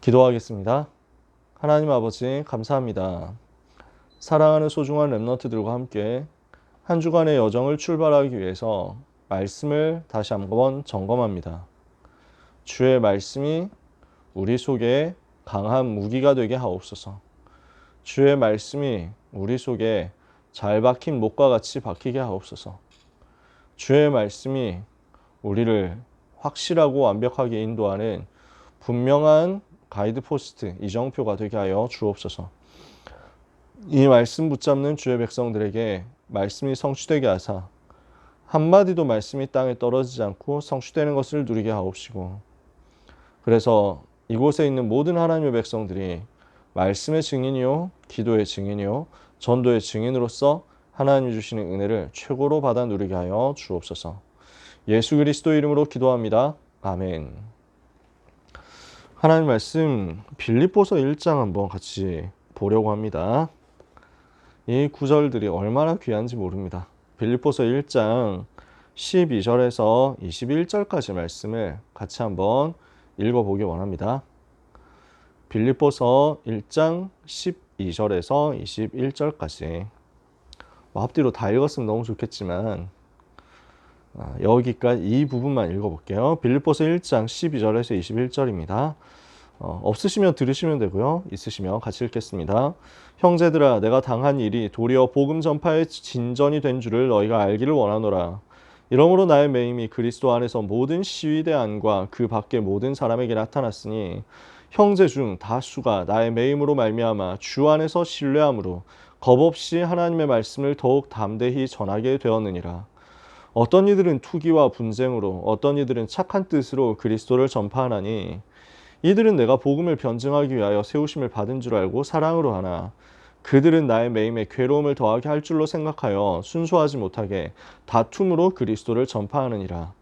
기도하겠습니다. 하나님 아버지 감사합니다. 사랑하는 소중한 렘넌트들과 함께 한 주간의 여정을 출발하기 위해서 말씀을 다시 한번 점검합니다. 주의 말씀이 우리 속에 강한 무기가 되게 하옵소서. 주의 말씀이 우리 속에 잘 박힌 목과 같이 박히게 하옵소서. 주의 말씀이 우리를 확실하고 완벽하게 인도하는 분명한 가이드 포스트, 이정표가 되게 하여 주옵소서. 이 말씀 붙잡는 주의 백성들에게 말씀이 성취되게 하사 한마디도 말씀이 땅에 떨어지지 않고 성취되는 것을 누리게 하옵시고, 그래서 이곳에 있는 모든 하나님의 백성들이 말씀의 증인이요, 기도의 증인이요, 전도의 증인으로서 하나님이 주시는 은혜를 최고로 받아 누리게 하여 주옵소서. 예수 그리스도 이름으로 기도합니다. 아멘. 하나님 말씀 빌립보서 1장 한번 같이 보려고 합니다. 이 구절들이 얼마나 귀한지 모릅니다. 빌립보서 1장 12절에서 21절까지 말씀을 같이 한번 읽어보기 원합니다. 빌립보서 1장 12절에서 21절까지 앞뒤로 다 읽었으면 너무 좋겠지만 여기까지 이 부분만 읽어볼게요. 빌립보서 1장 12절에서 21절입니다. 없으시면 들으시면 되고요. 있으시면 같이 읽겠습니다. 형제들아, 내가 당한 일이 도리어 복음 전파의 진전이 된 줄을 너희가 알기를 원하노라. 이러므로 나의 매임이 그리스도 안에서 모든 시위대 안과 그 밖의 모든 사람에게 나타났으니 형제 중 다수가 나의 매임으로 말미암아 주 안에서 신뢰함으로 겁없이 하나님의 말씀을 더욱 담대히 전하게 되었느니라. 어떤 이들은 투기와 분쟁으로, 어떤 이들은 착한 뜻으로 그리스도를 전파하나니 이들은 내가 복음을 변증하기 위하여 세우심을 받은 줄 알고 사랑으로 하나 그들은 나의 매임에 괴로움을 더하게 할 줄로 생각하여 순수하지 못하게 다툼으로 그리스도를 전파하느니라.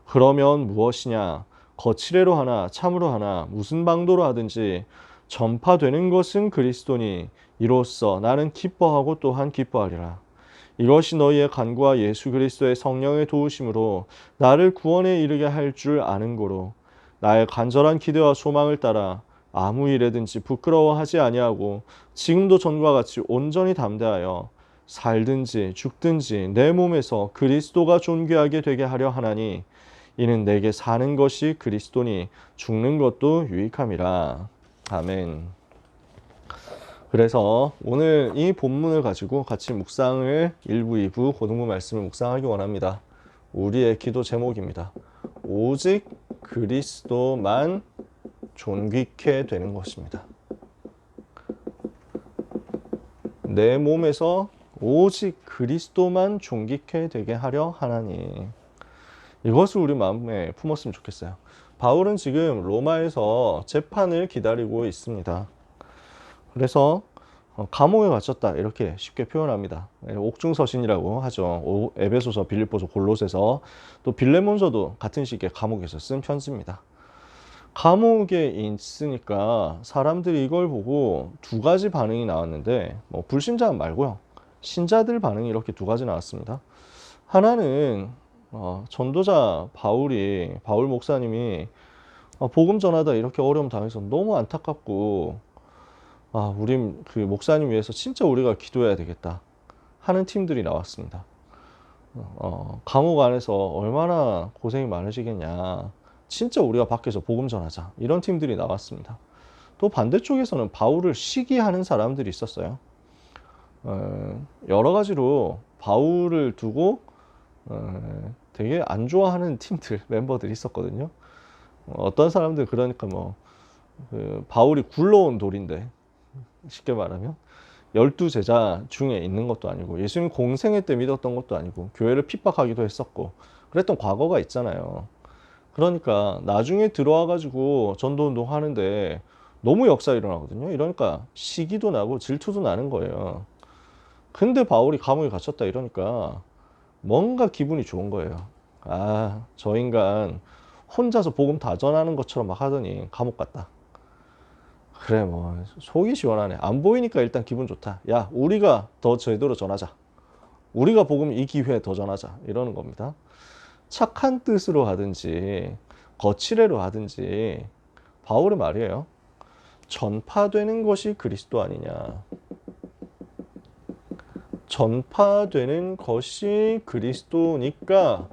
그러면 무엇이냐? 거칠애로 하나 참으로 하나 무슨 방도로 하든지 전파되는 것은 그리스도니 이로써 나는 기뻐하고 또한 기뻐하리라. 이것이 너희의 간구와 예수 그리스도의 성령의 도우심으로 나를 구원에 이르게 할 줄 아는 고로 나의 간절한 기대와 소망을 따라 아무 일에든지 부끄러워하지 아니하고 지금도 전과 같이 온전히 담대하여 살든지 죽든지 내 몸에서 그리스도가 존귀하게 되게 하려 하나니 이는 내게 사는 것이 그리스도니 죽는 것도 유익함이라. 아멘. 그래서 오늘 이 본문을 가지고 같이 묵상을 1부, 2부 고등부 말씀을 묵상하기 원합니다. 우리의 기도 제목입니다. 오직 그리스도만 존귀케 되는 것입니다. 내 몸에서 오직 그리스도만 존귀케 되게 하려 하나니, 이것을 우리 마음에 품었으면 좋겠어요. 바울은 지금 로마에서 재판을 기다리고 있습니다. 그래서 감옥에 갇혔다 이렇게 쉽게 표현합니다. 옥중서신이라고 하죠. 에베소서, 빌립보서, 골로새서, 또 빌레몬서도 같은 시기에 감옥에서 쓴 편지입니다. 감옥에 있으니까 사람들이 이걸 보고 두 가지 반응이 나왔는데, 불신자 말고요, 신자들 반응이 이렇게 두 가지 나왔습니다. 하나는 전도자 바울 목사님이 복음 전하다 이렇게 어려움 당해서 너무 안타깝고, 우리 그 목사님 위해서 진짜 우리가 기도해야 되겠다 하는 팀들이 나왔습니다. 감옥 안에서 얼마나 고생이 많으시겠냐, 진짜 우리가 밖에서 복음 전하자, 이런 팀들이 나왔습니다. 또 반대쪽에서는 바울을 시기하는 사람들이 있었어요. 여러 가지로 바울을 두고 되게 안 좋아하는 팀들, 멤버들이 있었거든요. 어떤 사람들 그러니까 바울이 굴러온 돌인데, 쉽게 말하면 12제자 중에 있는 것도 아니고 예수님 공생애 때 믿었던 것도 아니고 교회를 핍박하기도 했었고 그랬던 과거가 있잖아요. 그러니까 나중에 들어와 가지고 전도운동 하는데 너무 역사 일어나거든요. 이러니까 시기도 나고 질투도 나는 거예요. 근데 바울이 감옥에 갇혔다 이러니까 뭔가 기분이 좋은 거예요. 저 인간 혼자서 복음 다 전하는 것처럼 막 하더니 감옥 갔다. 그래, 속이 시원하네. 안 보이니까 일단 기분 좋다. 야, 우리가 더 제대로 전하자. 우리가 복음 이 기회에 더 전하자. 이러는 겁니다. 착한 뜻으로 하든지 거칠애로 하든지 바울의 말이에요. 전파되는 것이 그리스도 아니냐. 전파되는 것이 그리스도니까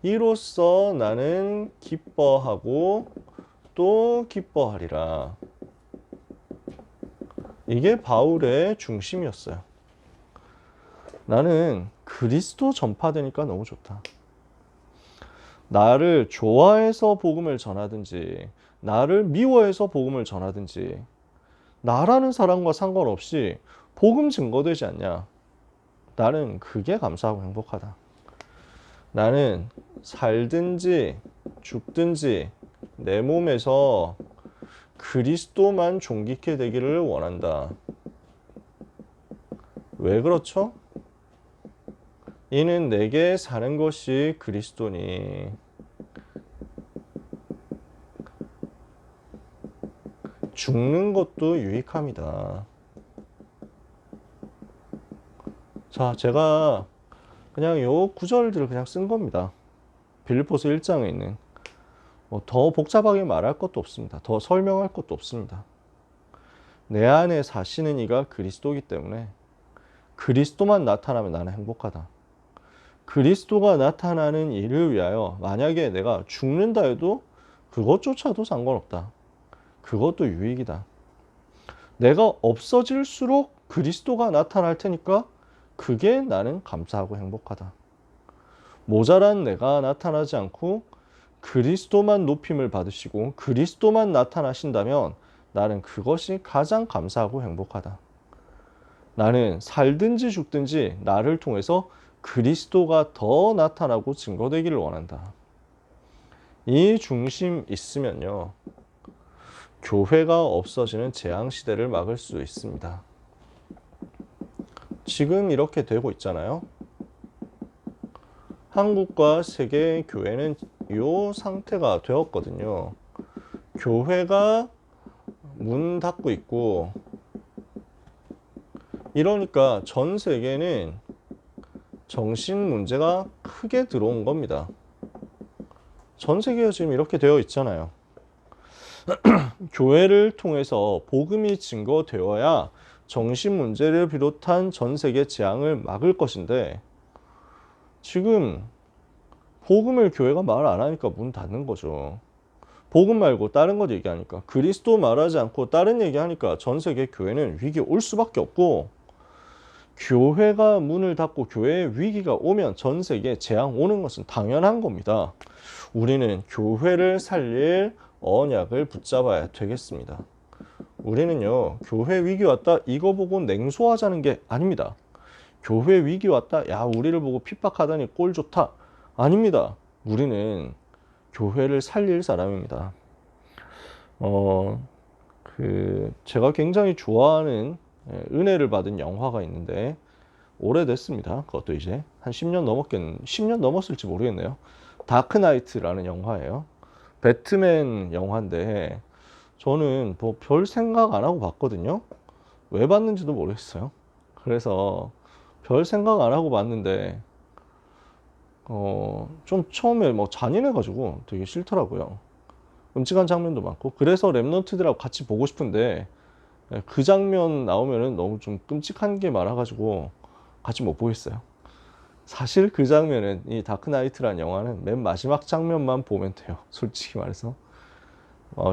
이로써 나는 기뻐하고 또 기뻐하리라. 이게 바울의 중심이었어요. 나는 그리스도 전파되니까 너무 좋다. 나를 좋아해서 복음을 전하든지 나를 미워해서 복음을 전하든지 나라는 사람과 상관없이 복음 증거되지 않냐. 나는 그게 감사하고 행복하다. 나는 살든지 죽든지 내 몸에서 그리스도만 존귀케 되기를 원한다. 왜 그렇죠? 이는 내게 사는 것이 그리스도니 죽는 것도 유익함이다. 자, 제가 그냥 요 구절들을 그냥 쓴 겁니다. 빌립보서 1장에 있는 더 복잡하게 말할 것도 없습니다. 더 설명할 것도 없습니다. 내 안에 사시는 이가 그리스도이기 때문에 그리스도만 나타나면 나는 행복하다. 그리스도가 나타나는 일을 위하여 만약에 내가 죽는다 해도 그것조차도 상관없다. 그것도 유익이다. 내가 없어질수록 그리스도가 나타날 테니까 그게 나는 감사하고 행복하다. 모자란 내가 나타나지 않고 그리스도만 높임을 받으시고 그리스도만 나타나신다면 나는 그것이 가장 감사하고 행복하다. 나는 살든지 죽든지 나를 통해서 그리스도가 더 나타나고 증거되기를 원한다. 이 중심 있으면요, 교회가 없어지는 재앙시대를 막을 수 있습니다. 지금 이렇게 되고 있잖아요. 한국과 세계 교회는 이 상태가 되었거든요. 교회가 문 닫고 있고 이러니까 전 세계는 정신 문제가 크게 들어온 겁니다. 전 세계가 지금 이렇게 되어 있잖아요. 교회를 통해서 복음이 증거되어야 정신 문제를 비롯한 전 세계 재앙을 막을 것인데 지금 복음을 교회가 말 안 하니까 문 닫는 거죠. 복음 말고 다른 것 얘기하니까 그리스도 말하지 않고 다른 얘기하니까 전 세계 교회는 위기 올 수밖에 없고 교회가 문을 닫고 교회에 위기가 오면 전 세계에 재앙 오는 것은 당연한 겁니다. 우리는 교회를 살릴 언약을 붙잡아야 되겠습니다. 우리는요, 교회 위기 왔다 이거 보고 냉소하자는 게 아닙니다. 교회 위기 왔다, 야 우리를 보고 핍박하다니 꼴 좋다, 아닙니다. 우리는 교회를 살릴 사람입니다. 제가 굉장히 좋아하는 은혜를 받은 영화가 있는데 오래됐습니다. 그것도 이제 한 10년 넘었을지 모르겠네요. 다크나이트라는 영화예요. 배트맨 영화인데 저는 뭐 별 생각 안 하고 봤거든요. 왜 봤는지도 모르겠어요. 그래서 별 생각 안 하고 봤는데 좀 처음에 뭐 잔인해가지고 되게 싫더라고요. 끔찍한 장면도 많고 그래서 랩넌트들하고 같이 보고 싶은데 그 장면 나오면은 너무 좀 끔찍한 게 많아가지고 같이 못 보겠어요. 사실 그 장면은 이 다크나이트라는 영화는 맨 마지막 장면만 보면 돼요. 솔직히 말해서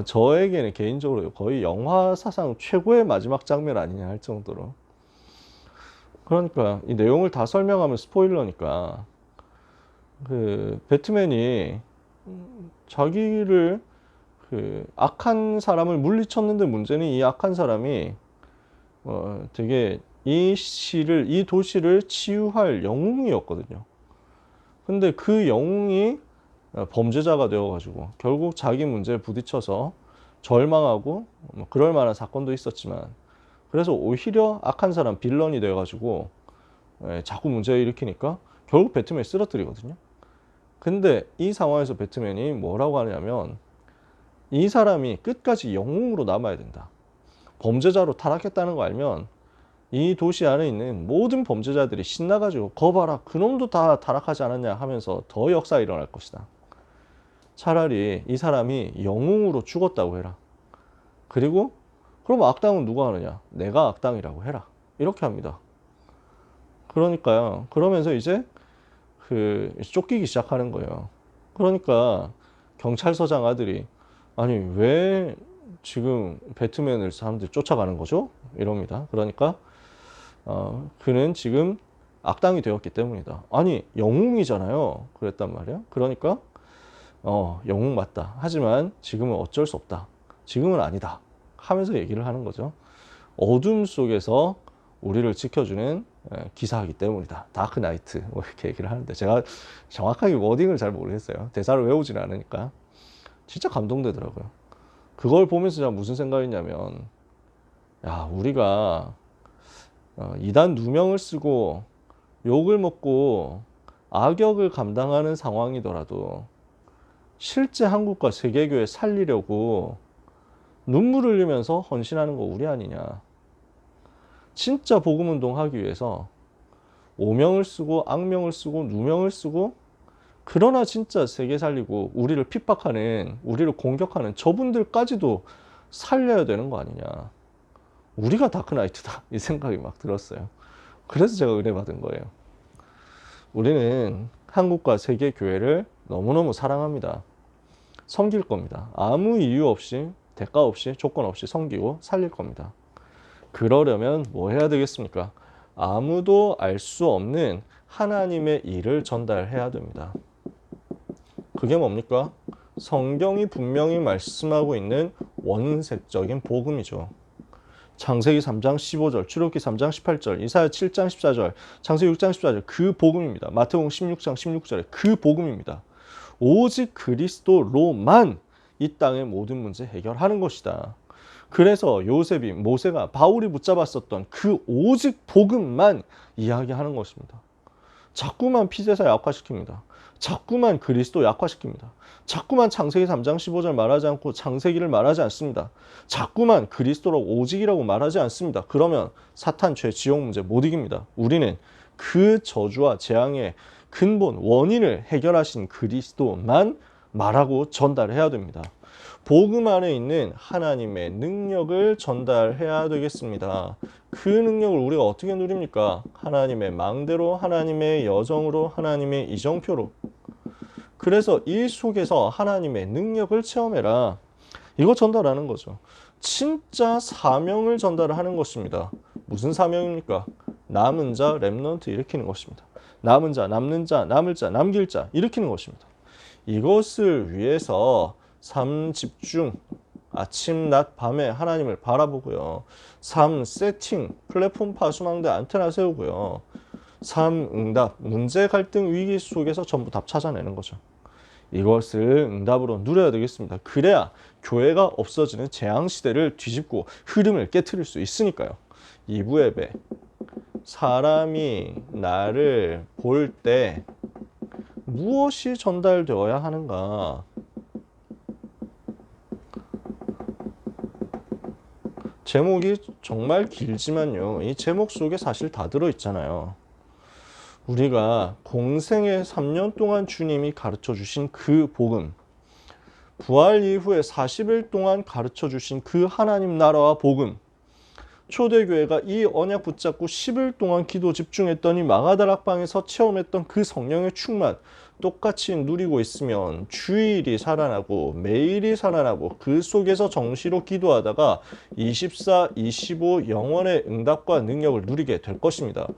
저에게는 개인적으로 거의 영화 사상 최고의 마지막 장면 아니냐 할 정도로. 그러니까 이 내용을 다 설명하면 스포일러니까 그 배트맨이 자기를 그 악한 사람을 물리쳤는데 문제는 이 악한 사람이 되게 이 도시를 치유할 영웅이었거든요. 근데 그 영웅이 범죄자가 되어가지고 결국 자기 문제에 부딪혀서 절망하고 뭐 그럴 만한 사건도 있었지만 그래서 오히려 악한 사람 빌런이 되어가지고 자꾸 문제를 일으키니까 결국 배트맨이 쓰러뜨리거든요. 근데 이 상황에서 배트맨이 뭐라고 하냐면 이 사람이 끝까지 영웅으로 남아야 된다. 범죄자로 타락했다는 거 알면 이 도시 안에 있는 모든 범죄자들이 신나가지고 거 봐라 그놈도 다 타락하지 않았냐 하면서 더 역사가 일어날 것이다. 차라리 이 사람이 영웅으로 죽었다고 해라. 그리고 그럼 악당은 누가 하느냐? 내가 악당이라고 해라. 이렇게 합니다. 그러니까요. 그러면서 이제 쫓기기 시작하는 거예요. 그러니까 경찰서장 아들이 아니 왜 지금 배트맨을 사람들이 쫓아가는 거죠? 이럽니다. 그러니까 그는 지금 악당이 되었기 때문이다. 아니 영웅이잖아요. 그랬단 말이야. 그러니까 영웅 맞다. 하지만 지금은 어쩔 수 없다. 지금은 아니다. 하면서 얘기를 하는 거죠. 어둠 속에서 우리를 지켜주는 기사이기 때문이다. 다크 나이트 뭐 이렇게 얘기를 하는데 제가 정확하게 워딩을 잘 모르겠어요. 대사를 외우지는 않으니까. 진짜 감동되더라고요. 그걸 보면서 제가 무슨 생각이냐면 야 우리가 이단 누명을 쓰고 욕을 먹고 악역을 감당하는 상황이더라도 실제 한국과 세계교회 살리려고 눈물 흘리면서 헌신하는 거 우리 아니냐. 진짜 복음운동 하기 위해서 오명을 쓰고 악명을 쓰고 누명을 쓰고 그러나 진짜 세계 살리고 우리를 핍박하는 우리를 공격하는 저분들까지도 살려야 되는 거 아니냐. 우리가 다크나이트다 이 생각이 막 들었어요. 그래서 제가 은혜 받은 거예요. 우리는 한국과 세계 교회를 너무너무 사랑합니다. 섬길 겁니다. 아무 이유 없이 대가 없이 조건 없이 섬기고 살릴 겁니다. 그러려면 뭐 해야 되겠습니까? 아무도 알 수 없는 하나님의 일을 전달해야 됩니다. 그게 뭡니까? 성경이 분명히 말씀하고 있는 원색적인 복음이죠. 창세기 3장 15절, 출애굽기 3장 18절, 이사야 7장 14절, 창세기 6장 14절 그 복음입니다. 마태복음 16장 16절에 그 복음입니다. 오직 그리스도로만 이 땅의 모든 문제 해결하는 것이다. 그래서 요셉이 모세가 바울이 붙잡았었던 그 오직 복음만 이야기하는 것입니다. 자꾸만 피제사 약화시킵니다. 자꾸만 그리스도 약화시킵니다. 자꾸만 창세기 3장 15절 말하지 않고 창세기를 말하지 않습니다. 자꾸만 그리스도라고 오직이라고 말하지 않습니다. 그러면 사탄, 죄, 지옥 문제 못 이깁니다. 우리는 그 저주와 재앙의 근본 원인을 해결하신 그리스도만 말하고 전달해야 됩니다. 복음 안에 있는 하나님의 능력을 전달해야 되겠습니다. 그 능력을 우리가 어떻게 누립니까? 하나님의 망대로, 하나님의 여정으로, 하나님의 이정표로. 그래서 이 속에서 하나님의 능력을 체험해라. 이거 전달하는 거죠. 진짜 사명을 전달하는 것입니다. 무슨 사명입니까? 남은 자, 렘넌트 일으키는 것입니다. 남은 자, 남는 자, 남을 자, 남길 자 일으키는 것입니다. 이것을 위해서 삶 집중, 아침, 낮, 밤에 하나님을 바라보고요. 삶 세팅, 플랫폼 파수망대 안테나 세우고요. 삶 응답, 문제 갈등 위기 속에서 전부 답 찾아내는 거죠. 이것을 응답으로 누려야 되겠습니다. 그래야 교회가 없어지는 재앙시대를 뒤집고 흐름을 깨트릴 수 있으니까요. 2부 예배, 사람이 나를 볼 때 무엇이 전달되어야 하는가? 제목이 정말 길지만요. 이 제목 속에 사실 다 들어있잖아요. 우리가 공생의 3년 동안 주님이 가르쳐 주신 그 복음, 부활 이후에 40일 동안 가르쳐 주신 그 하나님 나라와 복음, 초대교회가 이 언약 붙잡고 10일 동안 기도 집중했더니 마가다락방에서 체험했던 그 성령의 충만 똑같이 누리고 있으면 주일이 살아나고 매일이 살아나고 그 속에서 정시로 기도하다가 24, 25 영원의 응답과 능력을 누리게 될 것입니다.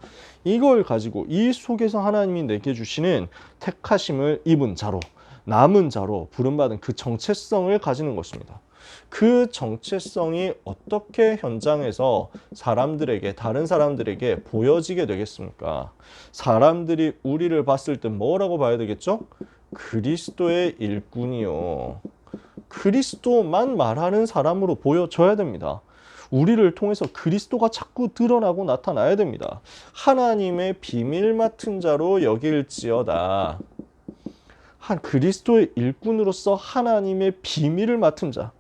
이걸 가지고 이 속에서 하나님이 내게 주시는 택하심을 입은 자로 남은 자로 부름받은 그 정체성을 가지는 것입니다. 그 정체성이 어떻게 현장에서 사람들에게 다른 사람들에게 보여지게 되겠습니까? 사람들이 우리를 봤을 때 뭐라고 봐야 되겠죠? 그리스도의 일꾼이요. 그리스도만 말하는 사람으로 보여져야 됩니다. 우리를 통해서 그리스도가 자꾸 드러나고 나타나야 됩니다. 하나님의 비밀 맡은 자로 여길지어다. 한 그리스도의 일꾼으로서 하나님의 비밀을 맡은 자.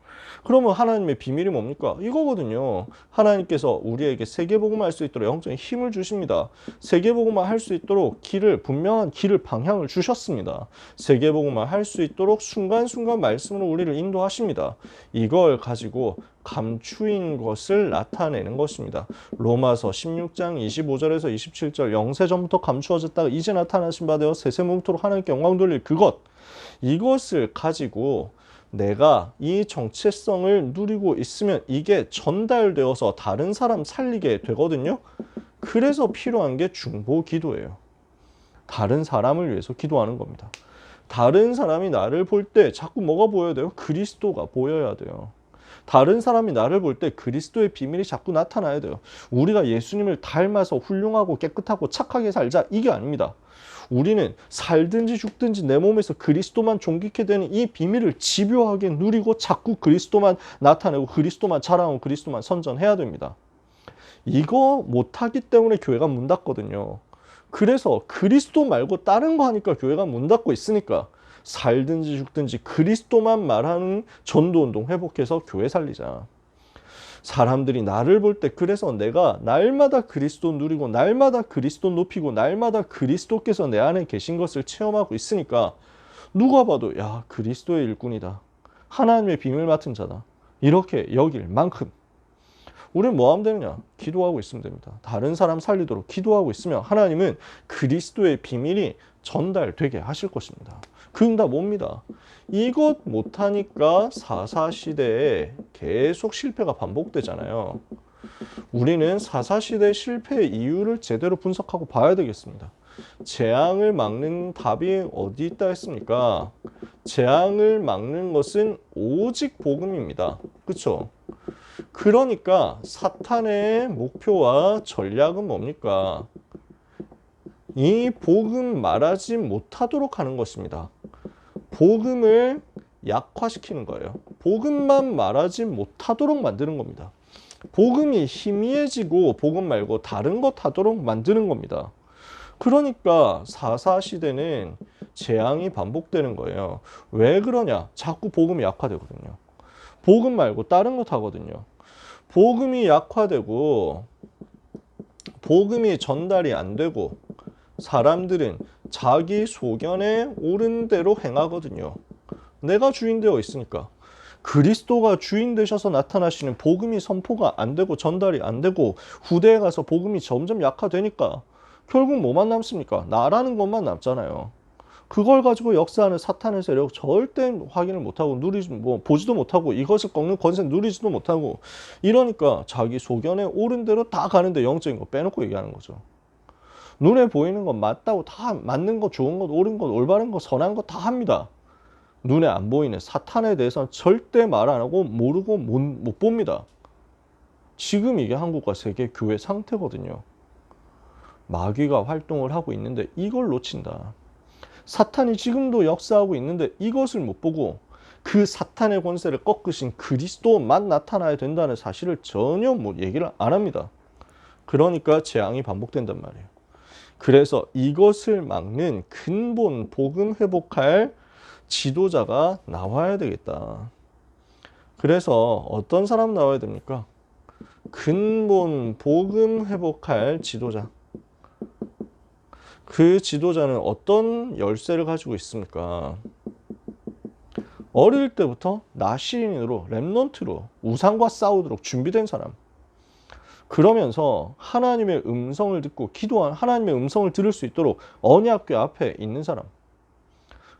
그러면 하나님의 비밀이 뭡니까? 이거거든요. 하나님께서 우리에게 세계복음을 할 수 있도록 영적인 힘을 주십니다. 세계복음을 할 수 있도록 분명한 길을 방향을 주셨습니다. 세계복음을 할 수 있도록 순간순간 말씀으로 우리를 인도하십니다. 이걸 가지고 감추인 것을 나타내는 것입니다. 로마서 16장 25절에서 27절 영세전부터 감추어졌다가 이제 나타나신 바 되어 세세무토록 하나님께 영광 돌릴 그것, 이것을 가지고 내가 이 정체성을 누리고 있으면 이게 전달되어서 다른 사람 살리게 되거든요. 그래서 필요한 게 중보 기도예요. 다른 사람을 위해서 기도하는 겁니다. 다른 사람이 나를 볼 때 자꾸 뭐가 보여야 돼요? 그리스도가 보여야 돼요. 다른 사람이 나를 볼 때 그리스도의 비밀이 자꾸 나타나야 돼요. 우리가 예수님을 닮아서 훌륭하고 깨끗하고 착하게 살자, 이게 아닙니다. 우리는 살든지 죽든지 내 몸에서 그리스도만 존귀케 되는 이 비밀을 집요하게 누리고 자꾸 그리스도만 나타내고 그리스도만 자랑하고 그리스도만 선전해야 됩니다. 이거 못하기 때문에 교회가 문 닫거든요. 그래서 그리스도 말고 다른 거 하니까 교회가 문 닫고 있으니까 살든지 죽든지 그리스도만 말하는 전도운동 회복해서 교회 살리자. 사람들이 나를 볼 때 그래서 내가 날마다 그리스도 누리고 날마다 그리스도 높이고 날마다 그리스도께서 내 안에 계신 것을 체험하고 있으니까 누가 봐도 야, 그리스도의 일꾼이다. 하나님의 비밀 맡은 자다. 이렇게 여길 만큼 우리는 뭐 하면 되느냐? 기도하고 있으면 됩니다. 다른 사람 살리도록 기도하고 있으면 하나님은 그리스도의 비밀이 전달되게 하실 것입니다. 그 응답 옵니다. 이것 못하니까 4.4 시대에 계속 실패가 반복되잖아요. 우리는 4.4 시대 실패의 이유를 제대로 분석하고 봐야 되겠습니다. 재앙을 막는 답이 어디 있다 했습니까? 재앙을 막는 것은 오직 복음입니다. 그렇죠? 그러니까 사탄의 목표와 전략은 뭡니까? 이 복음 말하지 못하도록 하는 것입니다. 복음을 약화시키는 거예요. 복음만 말하지 못하도록 만드는 겁니다. 복음이 희미해지고 복음 말고 다른 것 하도록 만드는 겁니다. 그러니까 4.4 시대는 재앙이 반복되는 거예요. 왜 그러냐? 자꾸 복음이 약화되거든요. 복음 말고 다른 것 하거든요. 복음이 약화되고 복음이 전달이 안 되고 사람들은 자기 소견에 옳은 대로 행하거든요. 내가 주인 되어 있으니까. 그리스도가 주인 되셔서 나타나시는 복음이 선포가 안 되고 전달이 안 되고 후대에 가서 복음이 점점 약화되니까 결국 뭐만 남습니까? 나라는 것만 남잖아요. 그걸 가지고 역사하는 사탄의 세력 절대 확인을 못하고 보지도 못하고 이것을 꺾는 권세 누리지도 못하고 이러니까 자기 소견에 옳은 대로 다 가는데 영적인 거 빼놓고 얘기하는 거죠. 눈에 보이는 건 맞다고 다 맞는 거, 좋은 것, 옳은 것, 올바른 것, 선한 것 다 합니다. 눈에 안 보이는 사탄에 대해서는 절대 말 안 하고 모르고 못 봅니다. 지금 이게 한국과 세계 교회 상태거든요. 마귀가 활동을 하고 있는데 이걸 놓친다. 사탄이 지금도 역사하고 있는데 이것을 못 보고 그 사탄의 권세를 꺾으신 그리스도만 나타나야 된다는 사실을 전혀 얘기를 안 합니다. 그러니까 재앙이 반복된단 말이에요. 그래서 이것을 막는 근본 복음 회복할 지도자가 나와야 되겠다. 그래서 어떤 사람 나와야 됩니까? 근본 복음 회복할 지도자. 그 지도자는 어떤 열쇠를 가지고 있습니까? 어릴 때부터 나시인으로 렘넌트로 우상과 싸우도록 준비된 사람. 그러면서 하나님의 음성을 듣고 기도한 하나님의 음성을 들을 수 있도록 언약궤 앞에 있는 사람.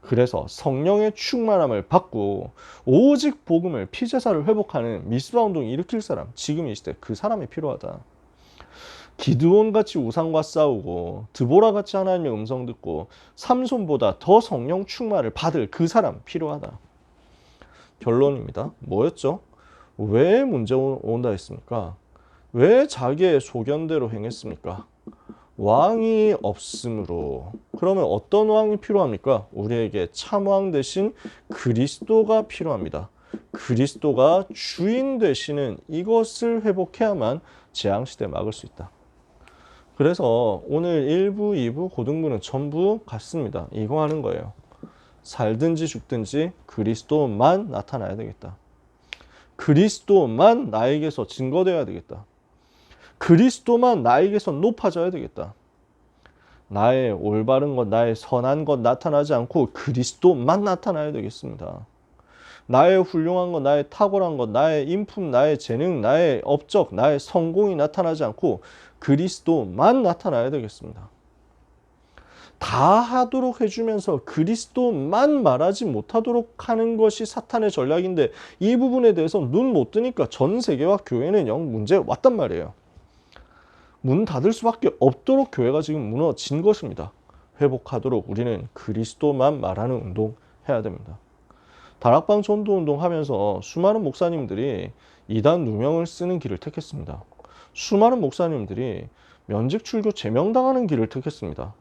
그래서 성령의 충만함을 받고 오직 복음을 피제사를 회복하는 미스바 운동을 일으킬 사람. 지금 이 시대 그 사람이 필요하다. 기드온같이 우상과 싸우고 드보라같이 하나님의 음성 듣고 삼손보다 더 성령 충만을 받을 그 사람 필요하다. 결론입니다. 뭐였죠? 왜 문제 온다 했습니까? 왜 자기의 소견대로 행했습니까? 왕이 없으므로. 그러면 어떤 왕이 필요합니까? 우리에게 참왕 대신 그리스도가 필요합니다. 그리스도가 주인 되시는 이것을 회복해야만 재앙시대 막을 수 있다. 그래서 오늘 1부, 2부, 고등부는 전부 같습니다. 이거 하는 거예요. 살든지 죽든지 그리스도만 나타나야 되겠다. 그리스도만 나에게서 증거되어야 되겠다. 그리스도만 나에게서 높아져야 되겠다. 나의 올바른 것, 나의 선한 것 나타나지 않고 그리스도만 나타나야 되겠습니다. 나의 훌륭한 것, 나의 탁월한 것, 나의 인품, 나의 재능, 나의 업적, 나의 성공이 나타나지 않고 그리스도만 나타나야 되겠습니다. 다 하도록 해주면서 그리스도만 말하지 못하도록 하는 것이 사탄의 전략인데, 이 부분에 대해서 눈 못 뜨니까 전 세계와 교회는 영 문제 왔단 말이에요. 문 닫을 수밖에 없도록 교회가 지금 무너진 것입니다. 회복하도록 우리는 그리스도만 말하는 운동 해야 됩니다. 다락방 전도 운동 하면서 수많은 목사님들이 이단 누명을 쓰는 길을 택했습니다. 수많은 목사님들이 면직 출교 제명당하는 길을 택했습니다.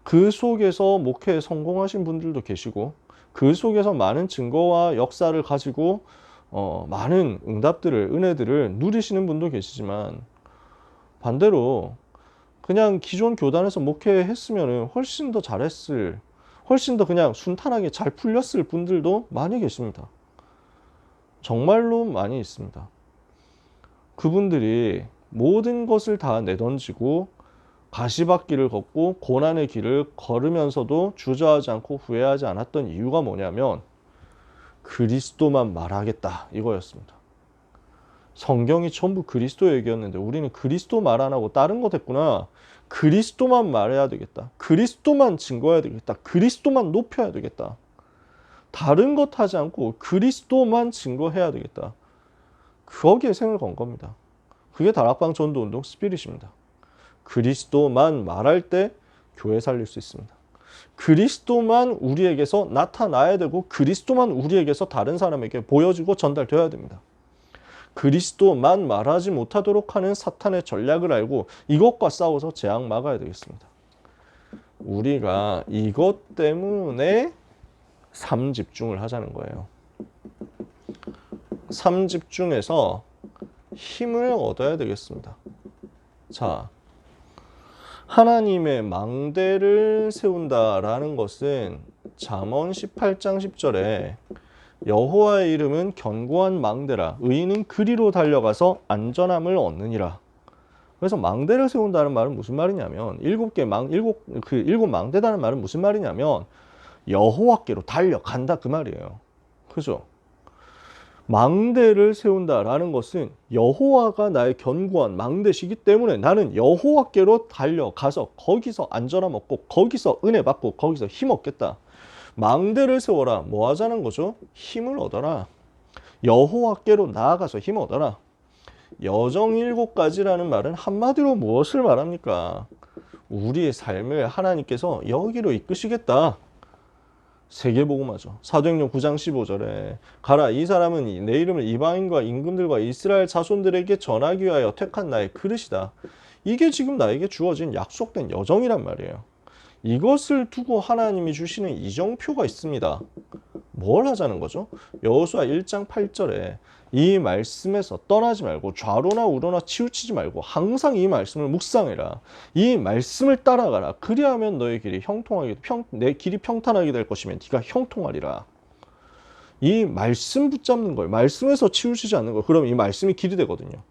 그 속에서 목회에 성공하신 분들도 계시고, 그 속에서 많은 증거와 역사를 가지고 많은 응답들을, 은혜들을 누리시는 분도 계시지만, 반대로 그냥 기존 교단에서 목회했으면 훨씬 더 잘했을, 훨씬 더 그냥 순탄하게 잘 풀렸을 분들도 많이 계십니다. 정말로 많이 있습니다. 그분들이 모든 것을 다 내던지고 가시밭길을 걷고 고난의 길을 걸으면서도 주저하지 않고 후회하지 않았던 이유가 뭐냐면 그리스도만 말하겠다 이거였습니다. 성경이 전부 그리스도 얘기였는데 우리는 그리스도 말 안 하고 다른 거 됐구나. 그리스도만 말해야 되겠다. 그리스도만 증거해야 되겠다. 그리스도만 높여야 되겠다. 다른 것 하지 않고 그리스도만 증거해야 되겠다. 거기에 생을 건 겁니다. 그게 다락방 전도운동 스피릿입니다. 그리스도만 말할 때 교회 살릴 수 있습니다. 그리스도만 우리에게서 나타나야 되고 그리스도만 우리에게서 다른 사람에게 보여지고 전달되어야 됩니다. 그리스도만 말하지 못하도록 하는 사탄의 전략을 알고 이것과 싸워서 재앙 막아야 되겠습니다. 우리가 이것 때문에 삼집중을 하자는 거예요. 삼집중에서 힘을 얻어야 되겠습니다. 자, 하나님의 망대를 세운다라는 것은 잠언 18장 10절에 여호와의 이름은 견고한 망대라 의인은 그리로 달려가서 안전함을 얻느니라. 그래서 망대를 세운다는 말은 무슨 말이냐면 일곱 망대다는 말은 무슨 말이냐면 여호와께로 달려간다 그 말이에요. 그죠? 망대를 세운다라는 것은 여호와가 나의 견고한 망대시기 때문에 나는 여호와께로 달려가서 거기서 안전함 얻고 거기서 은혜 받고 거기서 힘 얻겠다. 망대를 세워라. 뭐 하자는 거죠? 힘을 얻어라. 여호와께로 나아가서 힘 얻어라. 여정 7가지라는 말은 한마디로 무엇을 말합니까? 우리의 삶을 하나님께서 여기로 이끄시겠다. 세계복음화죠. 사도행전 9장 15절에 가라 이 사람은 내 이름을 이방인과 임금들과 이스라엘 자손들에게 전하기 위하여 택한 나의 그릇이다. 이게 지금 나에게 주어진 약속된 여정이란 말이에요. 이것을 두고 하나님이 주시는 이정표가 있습니다. 뭘 하자는 거죠? 여호수아 1장 8절에 이 말씀에서 떠나지 말고 좌로나 우로나 치우치지 말고 항상 이 말씀을 묵상해라. 이 말씀을 따라가라. 그리하면 너의 길이 내 길이 평탄하게 될 것이면 네가 형통하리라. 이 말씀 붙잡는 거예요. 말씀에서 치우치지 않는 거예요. 그럼 이 말씀이 길이 되거든요.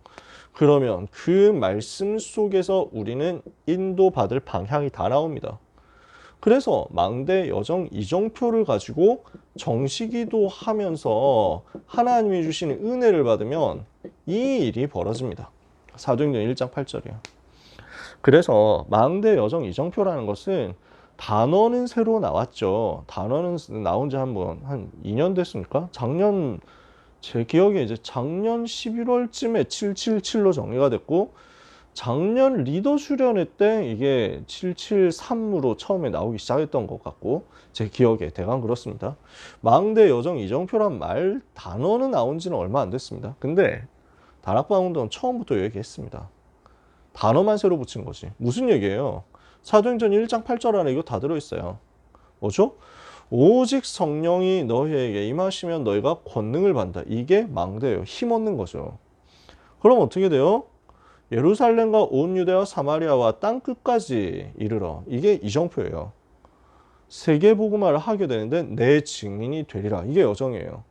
그러면 그 말씀 속에서 우리는 인도받을 방향이 다 나옵니다. 그래서 망대 여정 이정표를 가지고 정시기도 하면서 하나님이 주시는 은혜를 받으면 이 일이 벌어집니다. 사도행전 1장 8절이에요. 그래서 망대 여정 이정표라는 것은 단어는 새로 나왔죠. 단어는 나온 지 한 2년 됐습니까? 제 기억에 이제 작년 11월쯤에 777로 정리가 됐고 작년 리더 수련회 때 이게 773으로 처음에 나오기 시작했던 것 같고 제 기억에 대강 그렇습니다. 망대 여정 이정표란 말 단어는 나온 지는 얼마 안 됐습니다. 근데 다락방 운동은 처음부터 얘기했습니다. 단어만 새로 붙인 거지. 무슨 얘기예요? 사도행전 1장 8절 안에 이거 다 들어있어요. 뭐죠? 오직 성령이 너희에게 임하시면 너희가 권능을 받는다. 이게 망대예요. 힘 얻는 거죠. 그럼 어떻게 돼요? 예루살렘과 온 유대와 사마리아와 땅 끝까지 이르러. 이게 이정표예요. 세계복음화를 하게 되는데 내 증인이 되리라. 이게 여정이에요.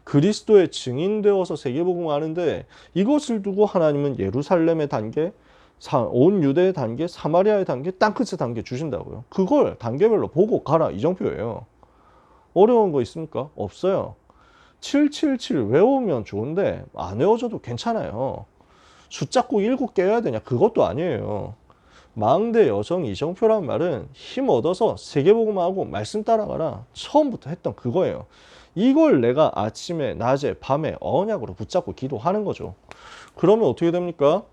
그리스도의 증인되어서 세계복음하는데 이것을 두고 하나님은 예루살렘의 단계, 온 유대의 단계, 사마리아의 단계, 땅끝의 단계 주신다고요. 그걸 단계별로 보고 가라, 이정표예요. 어려운 거 있습니까? 없어요. 777 외우면 좋은데 안 외워줘도 괜찮아요. 숫자 꼭 7개 해야 되냐? 그것도 아니에요. 망대 여성 이정표란 말은 힘 얻어서 세계복음하고 말씀 따라가라. 처음부터 했던 그거예요. 이걸 내가 아침에, 낮에, 밤에 언약으로 붙잡고 기도하는 거죠. 그러면 어떻게 됩니까?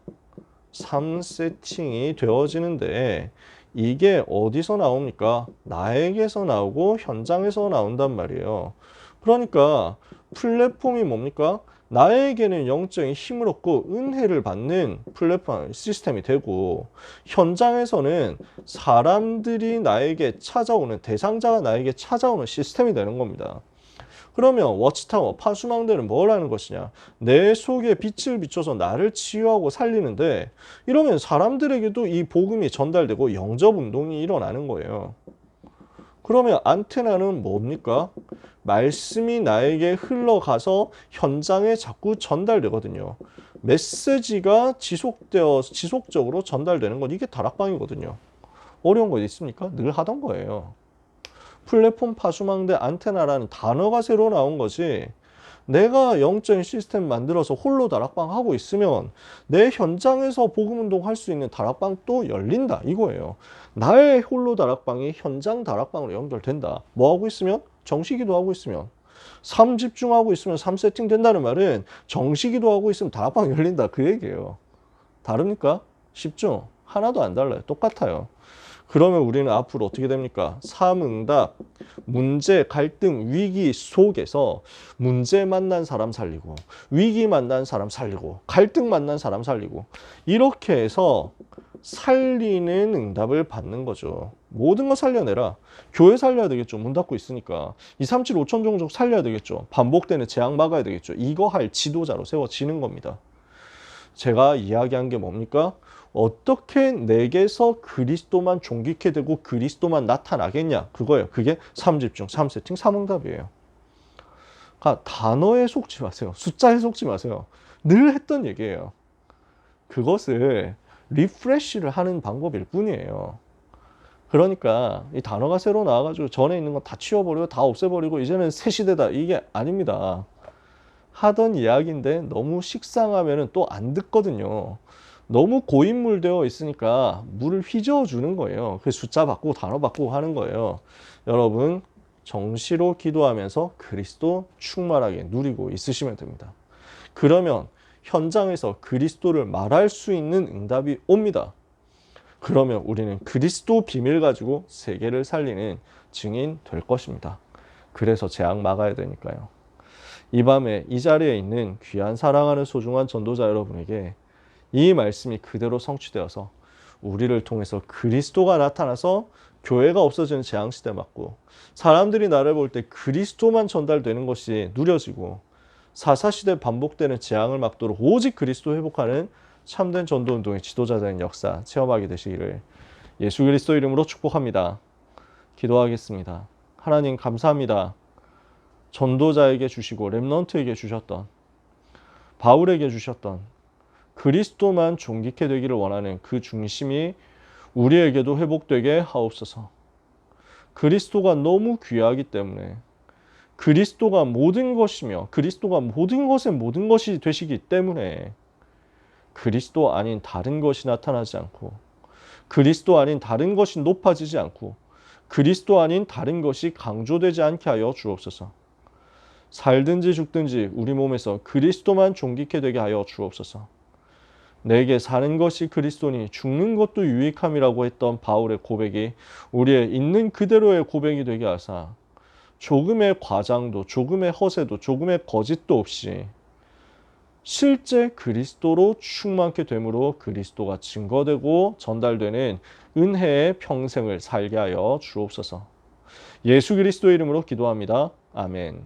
3세팅이 되어지는데 이게 어디서 나옵니까? 나에게서 나오고 현장에서 나온단 말이에요. 그러니까 플랫폼이 뭡니까? 나에게는 영적인 힘을 얻고 은혜를 받는 플랫폼 시스템이 되고 현장에서는 사람들이 나에게 찾아오는 대상자가 나에게 찾아오는 시스템이 되는 겁니다. 그러면 워치타워, 파수망대는 뭘 하는 것이냐? 내 속에 빛을 비춰서 나를 치유하고 살리는데 이러면 사람들에게도 이 복음이 전달되고 영접 운동이 일어나는 거예요. 그러면 안테나는 뭡니까? 말씀이 나에게 흘러가서 현장에 자꾸 전달되거든요. 메시지가 지속적으로 전달되는 건 이게 다락방이거든요. 어려운 거 있습니까? 늘 하던 거예요. 플랫폼 파수망대 안테나라는 단어가 새로 나온 거지 내가 영적인 시스템 만들어서 홀로 다락방 하고 있으면 내 현장에서 복음운동 할 수 있는 다락방 또 열린다 이거예요. 나의 홀로 다락방이 현장 다락방으로 연결된다. 뭐 하고 있으면? 정시기도 하고 있으면. 3 집중하고 있으면 3세팅 된다는 말은 정시기도 하고 있으면 다락방 열린다 그 얘기예요. 다릅니까? 쉽죠? 하나도 안 달라요. 똑같아요. 그러면 우리는 앞으로 어떻게 됩니까? 삶응답, 문제, 갈등, 위기 속에서 문제 만난 사람 살리고 위기 만난 사람 살리고 갈등 만난 사람 살리고 이렇게 해서 살리는 응답을 받는 거죠. 모든 거 살려내라. 교회 살려야 되겠죠. 문 닫고 있으니까. 237 5천 종족 살려야 되겠죠. 반복되는 재앙 막아야 되겠죠. 이거 할 지도자로 세워지는 겁니다. 제가 이야기한 게 뭡니까? 어떻게 내게서 그리스도만 존귀케 되고 그리스도만 나타나겠냐? 그거예요. 그게 3집중, 3세팅, 3응답이에요. 그러니까 단어에 속지 마세요. 숫자에 속지 마세요. 늘 했던 얘기예요. 그것을 리프레시를 하는 방법일 뿐이에요. 그러니까 이 단어가 새로 나와가지고 전에 있는 거 다 치워버리고 다 없애버리고 이제는 새 시대다. 이게 아닙니다. 하던 이야기인데 너무 식상하면 또 안 듣거든요. 너무 고인물되어 있으니까 물을 휘저어 주는 거예요. 그 숫자 바꾸고 단어 바꾸고 하는 거예요. 여러분 정시로 기도하면서 그리스도 충만하게 누리고 있으시면 됩니다. 그러면 현장에서 그리스도를 말할 수 있는 응답이 옵니다. 그러면 우리는 그리스도 비밀 가지고 세계를 살리는 증인 될 것입니다. 그래서 재앙 막아야 되니까요. 이 밤에 이 자리에 있는 귀한 사랑하는 소중한 전도자 여러분에게 이 말씀이 그대로 성취되어서 우리를 통해서 그리스도가 나타나서 교회가 없어지는 재앙시대 맞고 사람들이 나를 볼 때 그리스도만 전달되는 것이 누려지고 사사시대 반복되는 재앙을 막도록 오직 그리스도 회복하는 참된 전도운동의 지도자적인 역사 체험하게 되시기를 예수 그리스도 이름으로 축복합니다. 기도하겠습니다. 하나님 감사합니다. 전도자에게 주시고 렘넌트에게 주셨던 바울에게 주셨던 그리스도만 존귀케 되기를 원하는 그 중심이 우리에게도 회복되게 하옵소서. 그리스도가 너무 귀하기 때문에 그리스도가 모든 것이며 그리스도가 모든 것의 모든 것이 되시기 때문에 그리스도 아닌 다른 것이 나타나지 않고 그리스도 아닌 다른 것이 높아지지 않고 그리스도 아닌 다른 것이 강조되지 않게 하여 주옵소서. 살든지 죽든지 우리 몸에서 그리스도만 존귀케 되게 하여 주옵소서. 내게 사는 것이 그리스도니 죽는 것도 유익함이라고 했던 바울의 고백이 우리의 있는 그대로의 고백이 되게 하사 조금의 과장도 조금의 허세도 조금의 거짓도 없이 실제 그리스도로 충만케 되므로 그리스도가 증거되고 전달되는 은혜의 평생을 살게 하여 주옵소서. 예수 그리스도의 이름으로 기도합니다. 아멘.